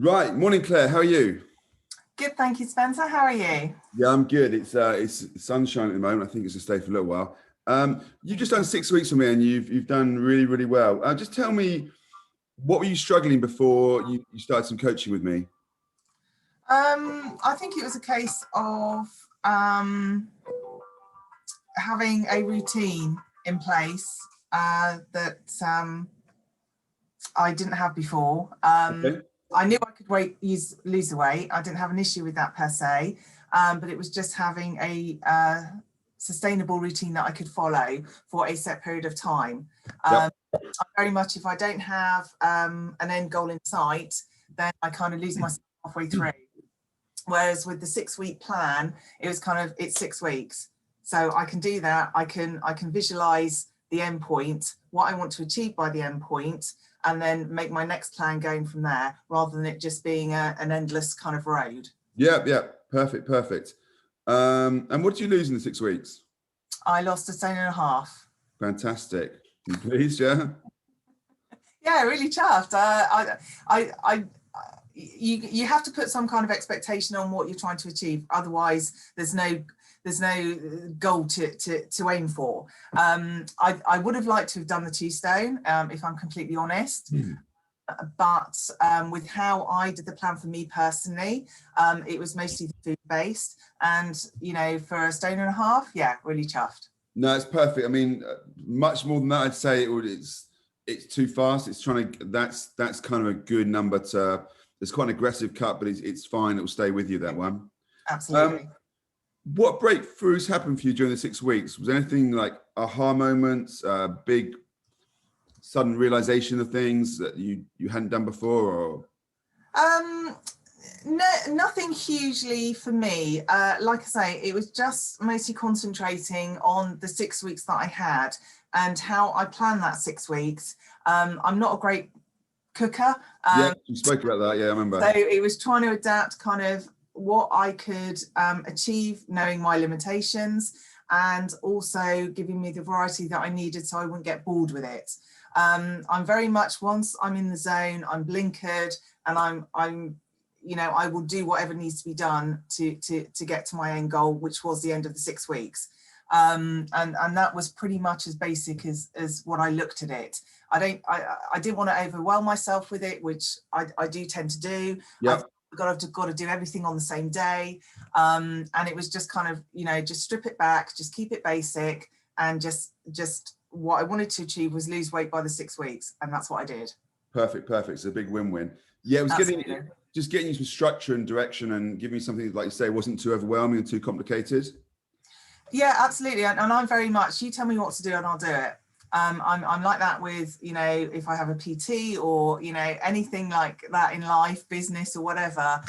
Right, morning, Claire. How are you? Good, thank you, Spencer. How are you? Yeah, I'm good. It's sunshine at the moment. I think it's to stay for a little while. You've just done 6 weeks for me, and you've done really, really well. Just tell me, what were you struggling before you started some coaching with me? I think it was a case of having a routine in place that I didn't have before. Okay. I knew I could lose the weight. I didn't have an issue with that per se, but it was just having a sustainable routine that I could follow for a set period of time. Yep. Very much, if I don't have an end goal in sight, then I kind of lose myself halfway through. Whereas with the 6 week plan, it was kind of, it's 6 weeks. So I can do that. I can visualize the end point, what I want to achieve by the end point, and then make my next plan going from there, rather than it just being an endless kind of road. Yeah. Perfect, perfect. And what did you lose in the 6 weeks? I lost 1.5 stone. Fantastic. You pleased, yeah? Yeah, really chuffed. You have to put some kind of expectation on what you're trying to achieve. Otherwise, there's no goal to aim for. I would have liked to have done the 2 stone, if I'm completely honest. But with how I did the plan for me personally, it was mostly food based, and for 1.5 stone, yeah, really chuffed. No, it's perfect. I mean, much more than that, I'd say it's too fast. It's trying to that's kind of a good number to. It's quite an aggressive cut, but it's fine. It will stay with you, that one. Absolutely. What breakthroughs happened for you during the 6 weeks? Was there anything like aha moments, big sudden realization of things that you hadn't done before, or? No, nothing hugely for me. Like I say, it was just mostly concentrating on the 6 weeks that I had and how I planned that 6 weeks. I'm not a great cooker. Yeah, you spoke about that. Yeah, I remember. So it was trying to adapt kind of what I could achieve, knowing my limitations, and also giving me the variety that I needed so I wouldn't get bored with it. I'm very much, once I'm in the zone, I'm blinkered, and I'm I will do whatever needs to be done to get to my end goal, which was the end of the 6 weeks. And that was pretty much as basic as what I looked at it. I didn't want to overwhelm myself with it, which I do tend to do. Yep. I've got to do everything on the same day. And it was just kind of, just strip it back, just keep it basic, and just what I wanted to achieve was lose weight by the 6 weeks. And that's what I did. Perfect. It's a big win-win. Yeah, it was getting you some structure and direction, and giving you something, like you say, wasn't too overwhelming and too complicated. Yeah, absolutely. And I'm very much, you tell me what to do and I'll do it. I'm like that with, if I have a PT or, anything like that in life, business or whatever,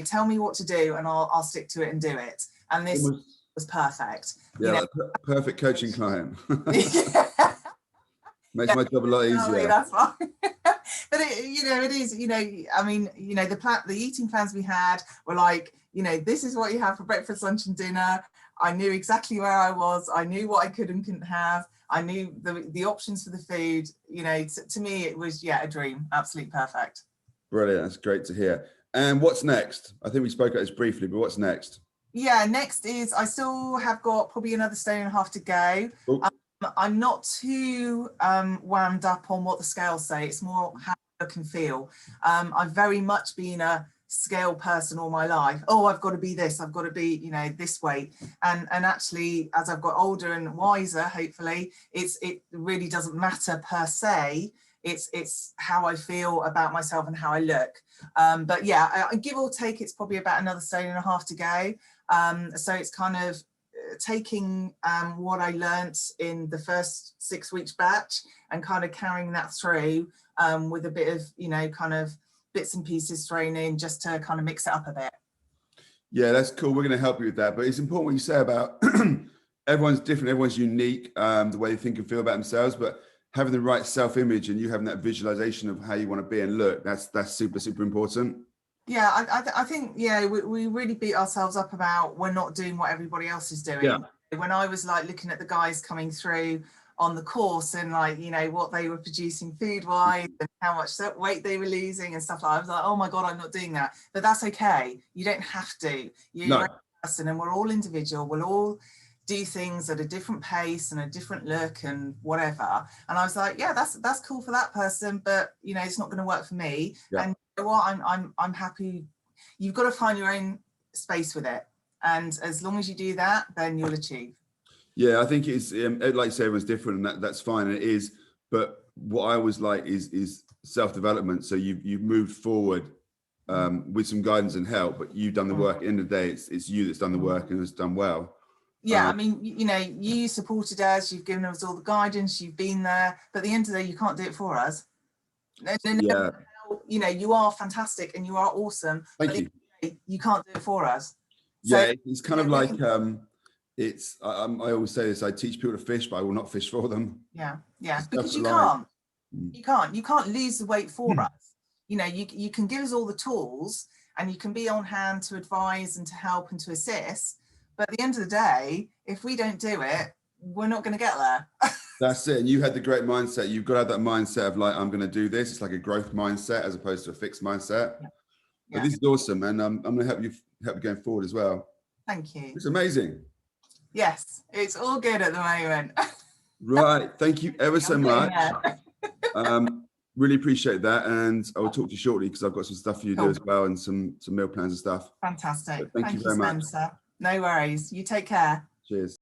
tell me what to do and I'll stick to it and do it. And this was perfect. Yeah, perfect coaching client. Makes my job a lot easier. That's fine. But it is, I mean, the eating plans we had were like, this is what you have for breakfast, lunch and dinner. I knew exactly where I was. I knew what I could and couldn't have. I knew the options for the food. To me, it was, a dream. Absolutely perfect. Brilliant. That's great to hear. And what's next? I think we spoke about this briefly, but what's next? Yeah, next is I still have got probably another 1.5 stones to go. I'm not too wound up on what the scales say. It's more how I look and feel. I've very much been a scale person all my life. Oh, I've got to be this, I've got to be this weight, and actually, as I've got older and wiser, hopefully, it really doesn't matter per se. It's how I feel about myself and how I look. But yeah, give or take, it's probably about another 1.5 stones to go. So it's kind of taking what I learnt in the first 6 weeks batch and kind of carrying that through with a bit of kind of bits and pieces thrown in, just to kind of mix it up a bit. Yeah, that's cool. We're going to help you with that. But it's important what you say about everyone's different, everyone's unique, the way they think and feel about themselves, but having the right self-image and you having that visualization of how you want to be and look, that's super, super important. Yeah, I think, we really beat ourselves up about we're not doing what everybody else is doing. Yeah. When I was like looking at the guys coming through, on the course and like, you know, what they were producing food wise and how much weight they were losing and stuff like that. I was like, oh my God, I'm not doing that. But that's okay. You don't have to. You're your own person and we're all individual. We'll all do things at a different pace and a different look and whatever. And I was like, yeah, that's cool for that person, but you know, it's not going to work for me. Yeah. And you know what, I'm happy. You've got to find your own space with it. And as long as you do that, then you'll achieve. Yeah, I think it's like you say, everyone's different, and that's fine. And it is. But what I always like is self-development. So you've moved forward with some guidance and help, but you've done the work. At the end of the day, it's you that's done the work and has done well. Yeah, I mean, you know, you supported us. You've given us all the guidance. You've been there. But at the end of the day, you can't do it for us. Yeah. You know, you are fantastic and you are awesome. Thank you. You can't do it for us. So, yeah, it's kind of like I always say this, I teach people to fish, but I will not fish for them. Yeah, because you can't. You can't lose the weight for us. You know, you can give us all the tools and you can be on hand to advise and to help and to assist. But at the end of the day, if we don't do it, we're not going to get there. That's it. And you had the great mindset. You've got to have that mindset of like, I'm going to do this. It's like a growth mindset as opposed to a fixed mindset. Yeah. But this is awesome, and I'm going to help you going forward as well. Thank you. It's amazing. Yes, it's all good at the moment. Right. Thank you ever so much. Really appreciate that. And I will talk to you shortly because I've got some stuff for you to do as well and some meal plans and stuff. Fantastic. Thank you very much. Spencer. No worries. You take care. Cheers.